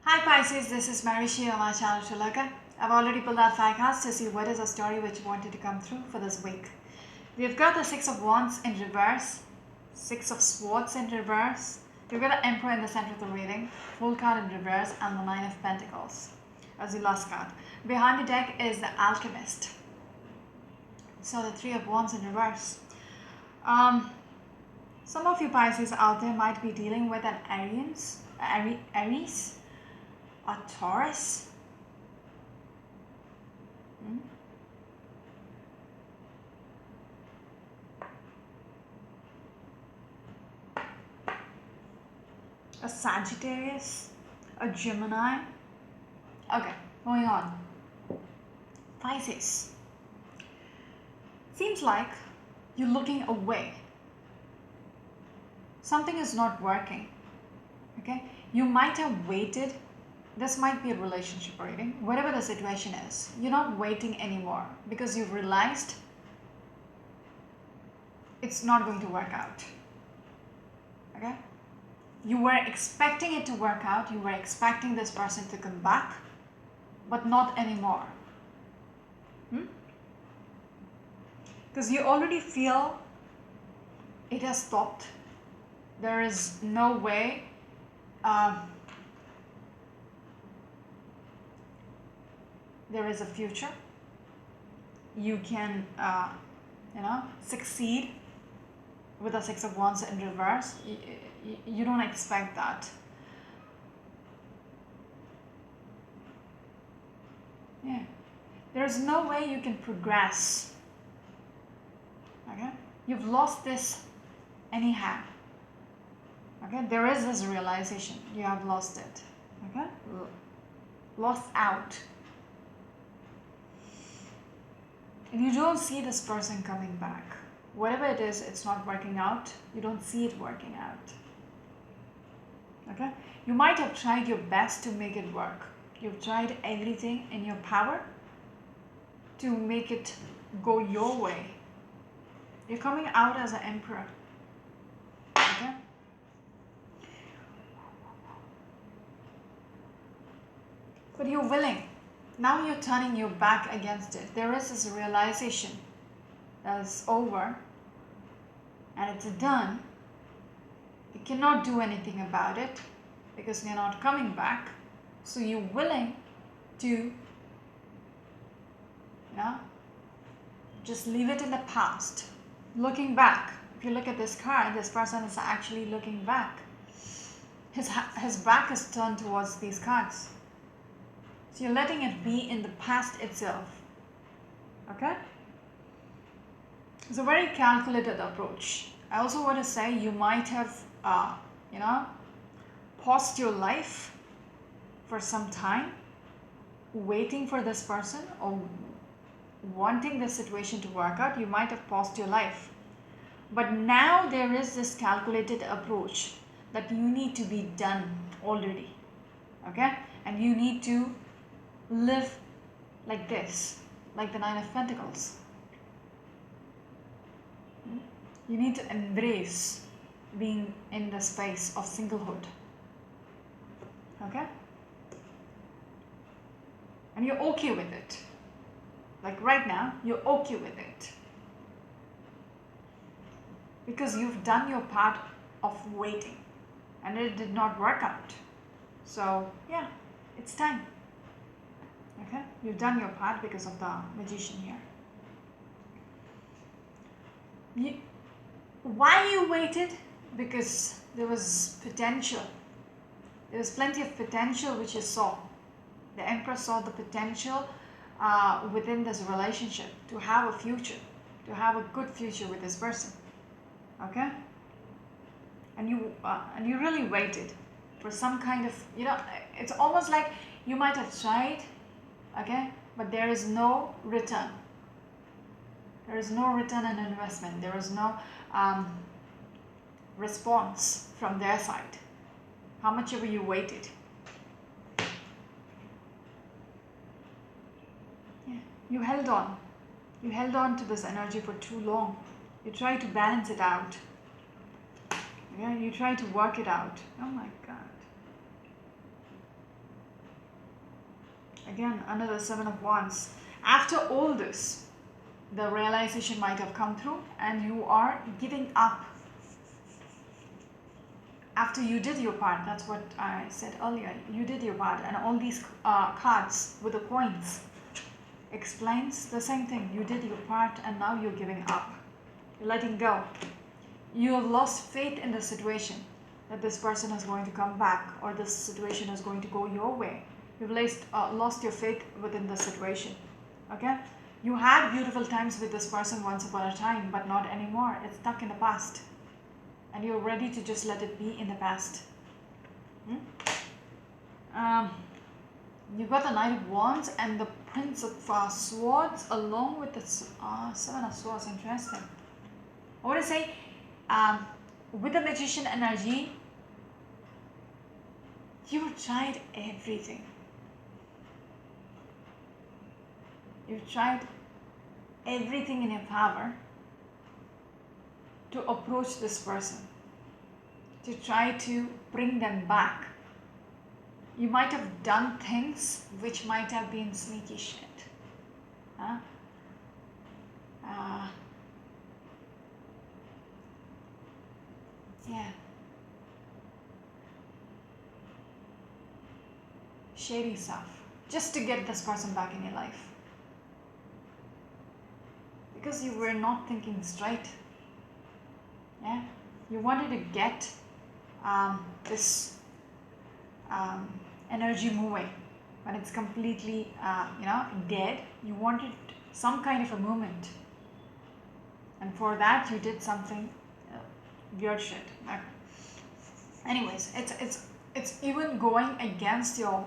Hi Pisces, this is Marishi on my channel Shilaka. I've already pulled out 5 cards to see what is the story which wanted to come through for this week. We've got the 6 of Wands in reverse, 6 of Swords in reverse. We've got the Emperor in the center of the reading, Full card in reverse, and the 9 of Pentacles as the last card. Behind the deck is the Alchemist. So the 3 of Wands in reverse. Some of you Pisces out there might be dealing with an Aries, a Taurus. A Sagittarius, a Gemini. Okay, going on. Pisces. Seems like you're looking away. Something is not working. Okay, you might have waited. This might be a relationship reading, whatever the situation is. You're not waiting anymore because you've realized it's not going to work out. Okay? You were expecting it to work out. You were expecting this person to come back, but not anymore. Because you already feel it has stopped. There is no way there is a future. You can, succeed with the 6 of Wands in reverse. You don't expect that. Yeah. There's no way you can progress. Okay? You've lost this anyhow. Okay? There is this realization. You have lost it. Okay? Lost out. And you don't see this person coming back. Whatever it is, it's not working out. You don't see it working out. Okay? You might have tried your best to make it work. You've tried everything in your power to make it go your way. You're coming out as an emperor. Okay? But you're willing. Now you're turning your back against it. There is this realization that it's over and it's done. You cannot do anything about it because you're not coming back. So you're willing to, just leave it in the past. Looking back. If you look at this card, this person is actually looking back. His back is turned towards these cards. So you're letting it be in the past itself. Okay? It's a very calculated approach. I also want to say you might have, paused your life for some time, waiting for this person or wanting this situation to work out. You might have paused your life. But now there is this calculated approach that you need to be done already. Okay? And you need to live like this, like the 9 of Pentacles. You need to embrace being in the space of singlehood. Okay? And you're okay with it. Like right now, you're okay with it. Because you've done your part of waiting. And it did not work out. So, yeah, it's time. Okay? You've done your part because of the Magician here. Why you waited? Because there was potential. There was plenty of potential which you saw. The Emperor saw the potential within this relationship to have a future, to have a good future with this person. Okay? And you really waited for some kind of, it's almost like you might have tried, okay, but there is no return. There is no return on investment. There is no response from their side. How much ever you waited. Yeah. You held on. You held on to this energy for too long. You tried to balance it out. Yeah, you try to work it out. Oh my God. Again, another Seven of Wands. After all this, the realization might have come through and you are giving up. After you did your part, that's what I said earlier, you did your part, and all these cards with the coins explains the same thing. You did your part and now you're giving up. You're letting go. You have lost faith in the situation that this person is going to come back or this situation is going to go your way. You've lost your faith within the situation. Okay? You had beautiful times with this person once upon a time, but not anymore. It's stuck in the past. And you're ready to just let it be in the past. You got the Knight of Wands and the Prince of Swords along with the Seven of Swords. Interesting. I want to say, with the Magician energy, you've tried everything. You've tried everything in your power to approach this person, to try to bring them back. You might have done things which might have been sneaky shit. Huh? Yeah. Shady stuff. Just to get this person back in your life. Because you were not thinking straight. Yeah. You wanted to get this energy moving. When it's completely, dead, you wanted some kind of a movement. And for that, you did something weird shit. Okay. Anyways, it's even going against your,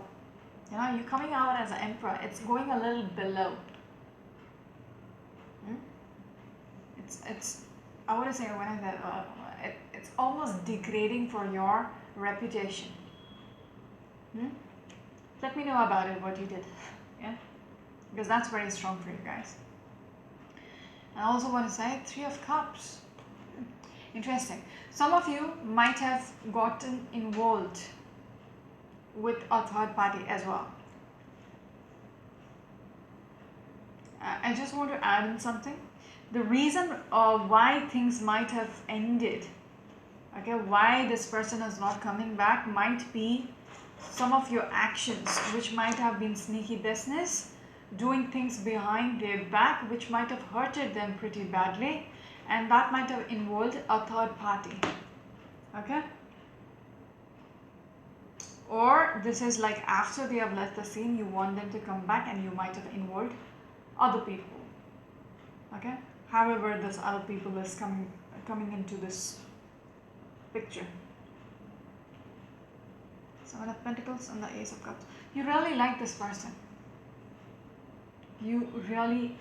you're coming out as an emperor. It's going a little below. It's I would say it's almost degrading for your reputation. Let me know about it, what you did. Yeah, because that's very strong for you guys. I also want to say Three of Cups. Interesting. Some of you might have gotten involved with a third party as well. I just want to add in something. The reason why things might have ended, okay, why this person is not coming back might be some of your actions which might have been sneaky business, doing things behind their back which might have hurted them pretty badly, and that might have involved a third party. Okay? Or this is like after they have left the scene, you want them to come back and you might have involved other people. Okay? However, this other people is coming into this picture. Seven of Pentacles and the Ace of Cups. You really like this person. You really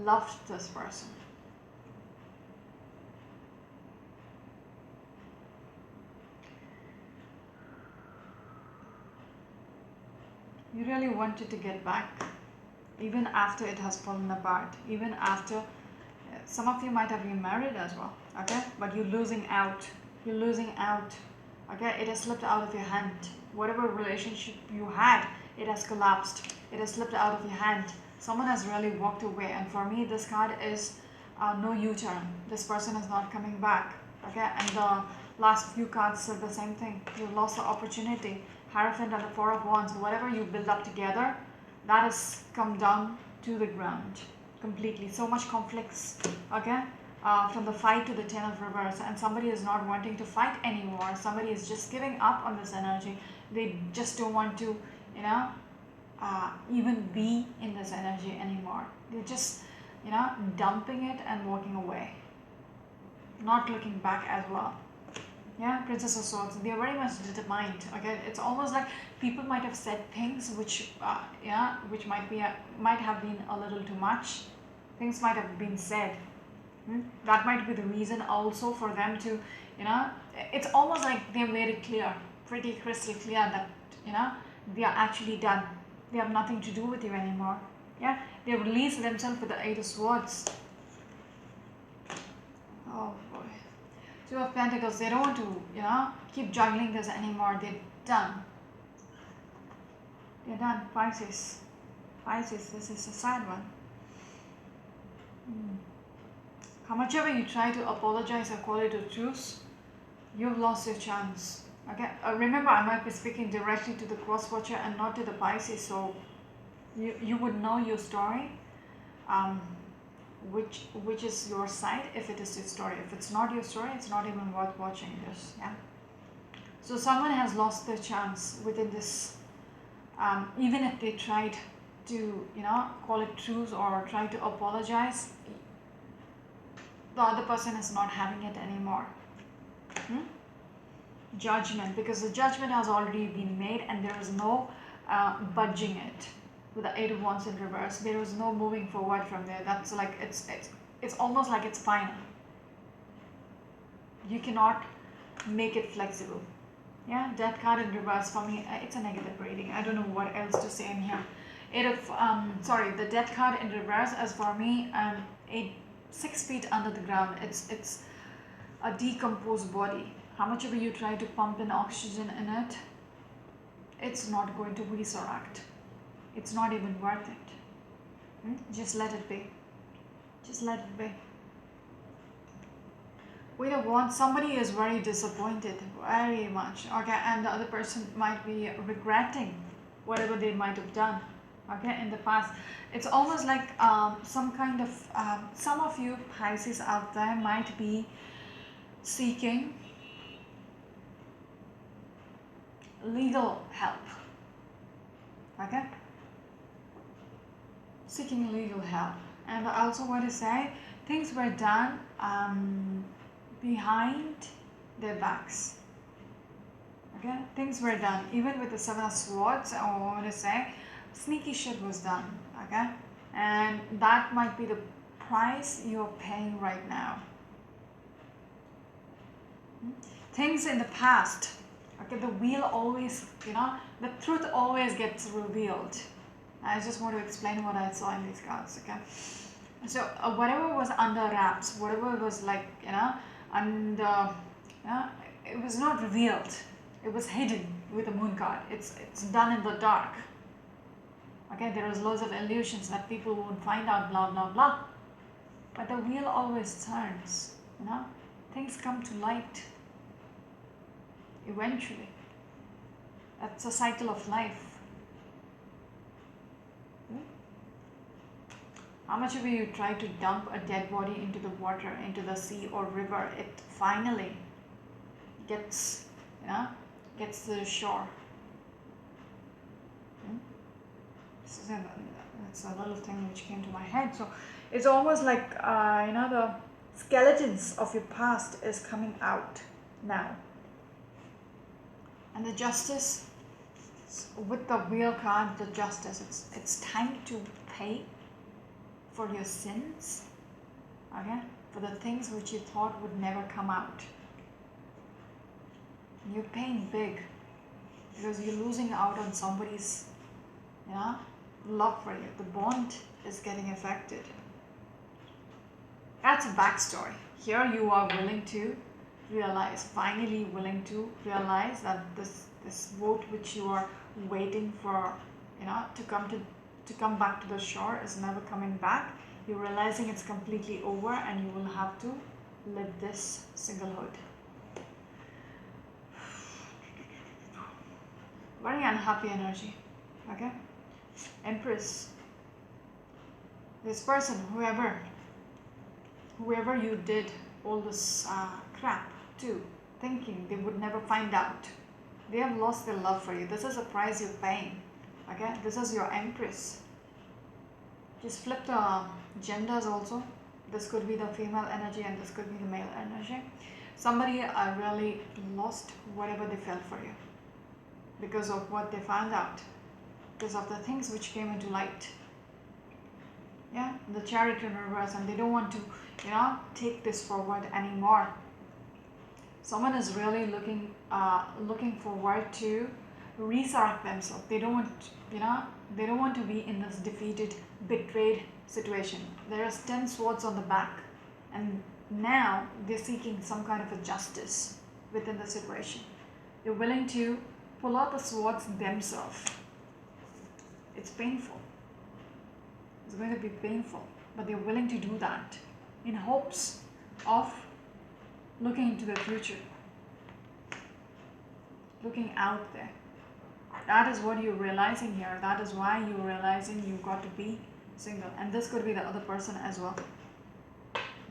loved this person. You really wanted to get back, even after it has fallen apart, even after some of you might have been married as well, okay? But you're losing out. You're losing out. Okay, it has slipped out of your hand. Whatever relationship you had, it has collapsed. It has slipped out of your hand. Someone has really walked away, and for me, this card is no U-turn. This person is not coming back. Okay, and the last few cards said the same thing. You lost the opportunity. Hierophant and the Four of Wands. Whatever you build up together, that has come down to the ground completely. So much conflicts. Okay. From the fight to the Ten of Reverse, and somebody is not wanting to fight anymore. Somebody is just giving up on this energy. They just don't want to, even be in this energy anymore. They're just, dumping it and walking away, not looking back as well. Yeah, Princess of Swords. They are very much determined. Okay, it's almost like people might have said things which, which might have been a little too much. Things might have been said. That might be the reason also for them to, it's almost like they made it clear, pretty crystal clear that, they are actually done. They have nothing to do with you anymore. Yeah, they release themselves with the Eight of Swords. Oh boy. Two of Pentacles, they don't want to, keep juggling this anymore. They're done. You're done. Pisces. Pisces, this is a sad one. How much ever you try to apologize or call it a truce, you've lost your chance. Okay, remember, I might be speaking directly to the cross watcher and not to the Pisces, so you would know your story, which is your side if it is your story. If it's not your story, it's not even worth watching this. Yeah. So someone has lost their chance within this, even if they tried to, call it truce or try to apologize, the other person is not having it anymore. Judgment, because the judgment has already been made and there is no budging it. With the Eight of Wands in reverse, there is no moving forward from there. That's like, it's almost like it's final. You cannot make it flexible. Yeah, Death card in reverse for me, it's a negative reading. I don't know what else to say in here. The Death card in reverse as for me, 6 feet under the ground. It's a decomposed body. How much ever you try to pump in oxygen in it, it's not going to resurrect. It's not even worth it. Just let it be. Just let it be. We don't want, somebody is very disappointed, very much. Okay, and the other person might be regretting whatever they might have done. Okay, in the past. It's almost like some kind of, some of you Pisces out there might be seeking legal help. Okay, seeking legal help. And I also want to say things were done behind their backs. Okay, things were done even with the Seven of Swords. I want to say sneaky shit was done. Okay, and that might be the price you're paying right now. Things in the past. Okay, the wheel always, the truth always gets revealed. I just want to explain what I saw in these cards. Okay, so whatever was under wraps, whatever was like, and it was not revealed. It was hidden with the Moon card. It's done in the dark. Okay, there was loads of illusions that people won't find out, blah blah blah. But the wheel always turns. Things come to light. Eventually. That's a cycle of life. How much of you try to dump a dead body into the water, into the sea or river, it finally gets to the shore. That's a little thing which came to my head. So it's almost like the skeletons of your past is coming out now. And the justice, with the wheel card, the justice, it's time to pay for your sins, okay, for the things which you thought would never come out. You're paying big because you're losing out on somebody's love for you. The bond is getting affected. That's a backstory. Here you are willing to realize, finally willing to realize that this boat which you are waiting for, to come back to the shore is never coming back. You're realizing it's completely over and you will have to live this singlehood. Very unhappy energy. Okay, Empress. This person, whoever you did all this crap to, thinking they would never find out, they have lost their love for you. This is the price you're paying. Okay, this is your Empress. Just flip the genders also. This could be the female energy and this could be the male energy. Somebody really lost whatever they felt for you because of what they found out, because of the things which came into light. Yeah, the Chariot in reverse, and they don't want to, take this forward anymore. Someone is really looking forward to resurrect themselves. They don't want to be in this defeated, betrayed situation. There's 10 swords on the back, and now they're seeking some kind of a justice within the situation. They're willing to pull out the swords themselves. It's painful. It's going to be painful, but they're willing to do that in hopes of looking into the future, looking out there. That is what you're realizing here. That is why you're realizing you've got to be single. And this could be the other person as well.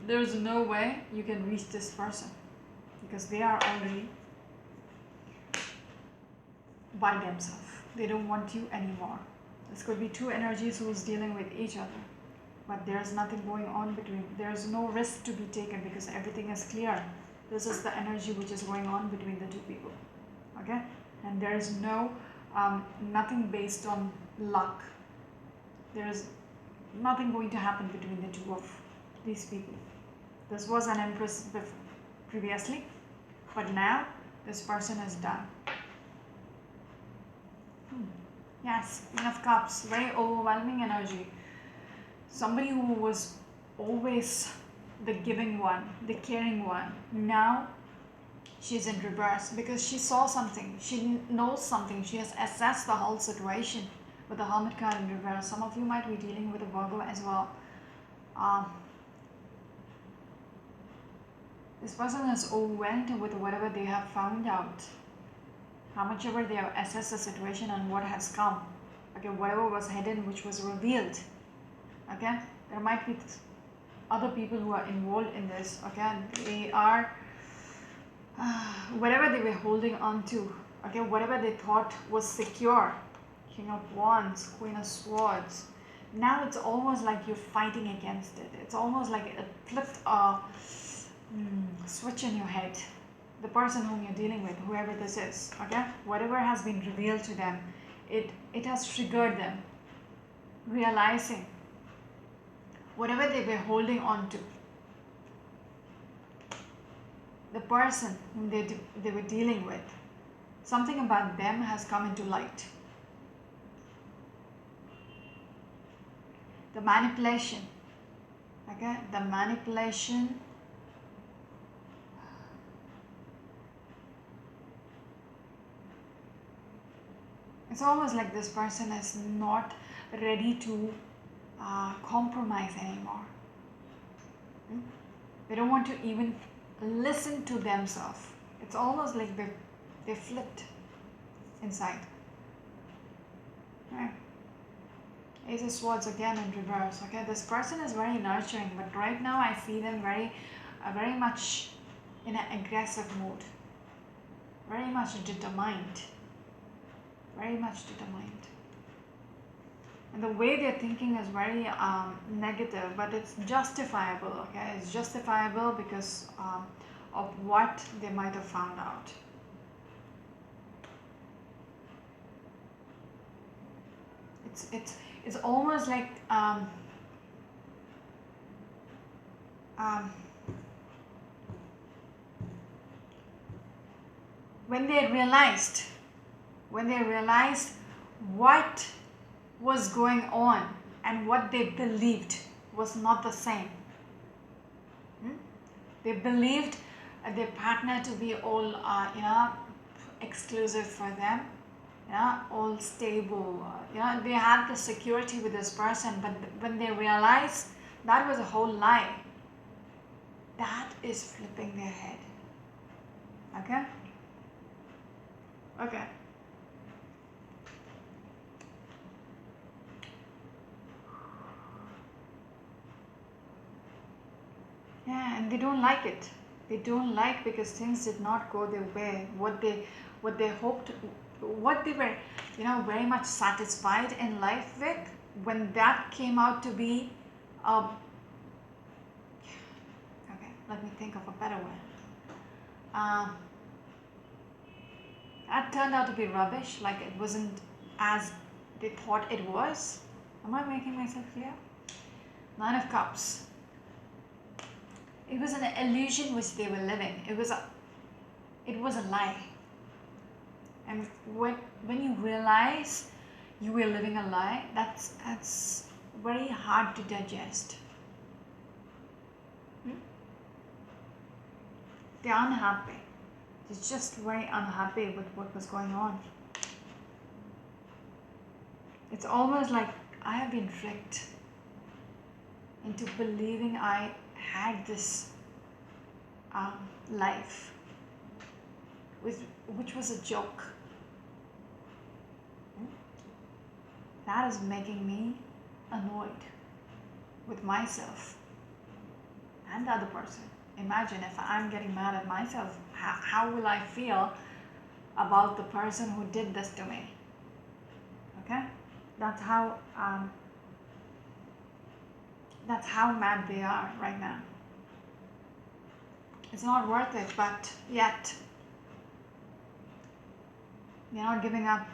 There's no way you can reach this person because they are already by themselves. They don't want you anymore. This could be two energies who's dealing with each other, but there's nothing going on between. There's no risk to be taken because everything is clear. This is the energy which is going on between the two people. Okay, and there is no nothing based on luck. There is nothing going to happen between the two of these people. This was an Empress previously, but now this person is done. Yes, Queen of Cups, very overwhelming energy. Somebody who was always the giving one, the caring one. Now she's in reverse because she saw something, she knows something, she has assessed the whole situation with the Hermit card in reverse. Some of you might be dealing with a Virgo as well. This person is overwhelmed with whatever they have found out. How much ever they have assessed the situation and what has come. Okay, whatever was hidden which was revealed. Okay, there might be other people who are involved in this. Okay, they are whatever they were holding on to. Okay, whatever they thought was secure. King of Wands, Queen of Swords. Now it's almost like you're fighting against it. It's almost like it flipped a switch in your head. The person whom you're dealing with, whoever this is, okay, whatever has been revealed to them, it has triggered them realizing whatever they were holding on to, the person whom they were dealing with, something about them has come into light. The manipulation, okay, the manipulation. It's almost like this person is not ready to compromise anymore. They don't want to even listen to themselves. It's almost like they flipped inside. Right. Ace of Swords again in reverse. Okay, this person is very nurturing, but right now I see them very much in an aggressive mood. Very much determined. Very much determined. And the way they're thinking is very negative, but it's justifiable, okay? It's justifiable because of what they might have found out. It's almost like when they realized what was going on and what they believed was not the same. They believed their partner to be all exclusive for them, all stable. They had the security with this person, but when they realized that was a whole lie, that is flipping their head. Okay. Yeah, and they don't like it. They don't like because things did not go their way. What they hoped, what they were, very much satisfied in life with, when that came out to be, okay, let me think of a better one. That turned out to be rubbish. Like it wasn't as they thought it was. Am I making myself clear? Nine of Cups. It was an illusion which they were living. It was a lie. And when you realize you were living a lie, that's very hard to digest. They're unhappy. They're just very unhappy with what was going on. It's almost like I have been tricked into believing I had this life, which was a joke. That is making me annoyed with myself and the other person. Imagine if I'm getting mad at myself, how will I feel about the person who did this to me? Okay, that's how mad they are right now. It's not worth it, but yet they're not giving up.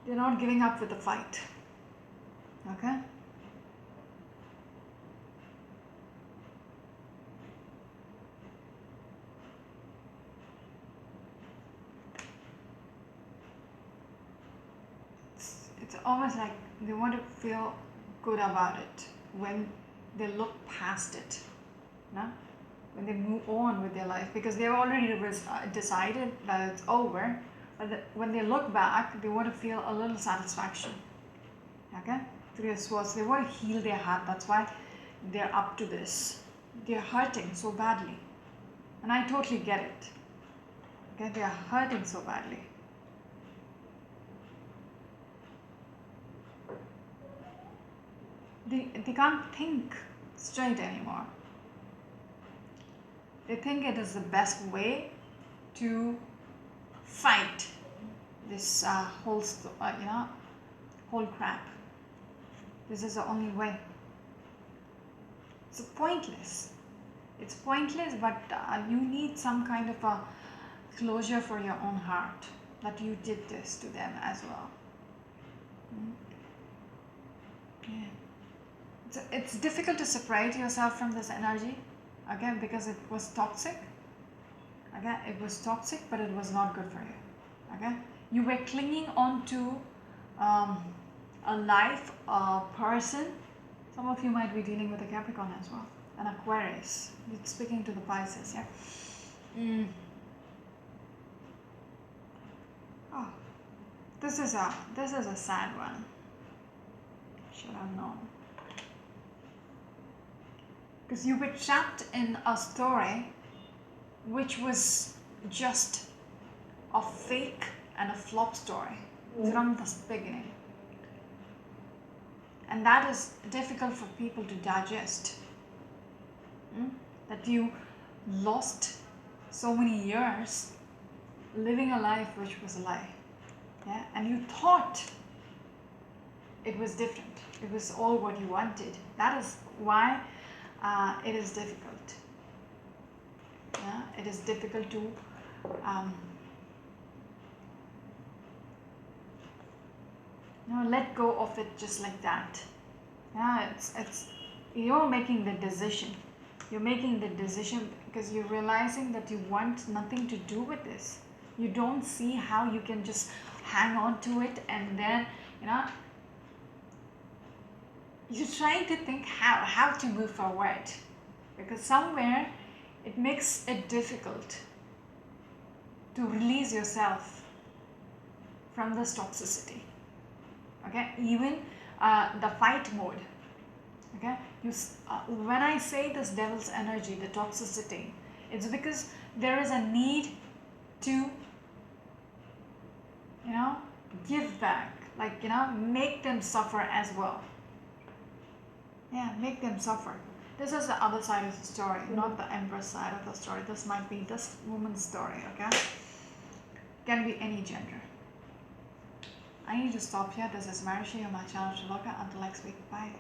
They're not giving up with the fight. Okay? It's almost like they want to feel good about it when they look past it. No? When they move on with their life, because they've already decided that it's over. But when they look back, they want to feel a little satisfaction. Okay? Three of Swords, they want to heal their heart. That's why they're up to this. They're hurting so badly. And I totally get it. Okay? They are hurting so badly. They can't think straight anymore. They think it is the best way to fight this whole crap. This is the only way. It's pointless. It's pointless, but you need some kind of a closure for your own heart that you did this to them as well. Yeah. It's difficult to separate yourself from this energy, again, because it was toxic. Okay, it was toxic, but it was not good for you. Okay, you were clinging on to a life, a person. Some of you might be dealing with a Capricorn as well, an Aquarius. It's speaking to the Pisces. Yeah. Oh, this is a sad one. Should have known. Because you were trapped in a story which was just a fake and a flop story from the beginning. And that is difficult for people to digest. That you lost so many years living a life which was a lie. Yeah? And you thought it was different. It was all what you wanted. That is why it is difficult. Yeah? It is difficult to let go of it just like that. Yeah, it's you're making the decision. You're making the decision because you're realizing that you want nothing to do with this. You don't see how you can just hang on to it, and then you're trying to think how to move forward, because somewhere it makes it difficult to release yourself from this toxicity. Okay, even the fight mode. Okay, when I say this devil's energy, the toxicity, it's because there is a need to give back, like make them suffer as well. Yeah, make them suffer. This is the other side of the story, not the Empress side of the story. This might be this woman's story. Okay, can be any gender. I need to stop here. This is Marishi on my channel, Shaloka. Until next week, bye.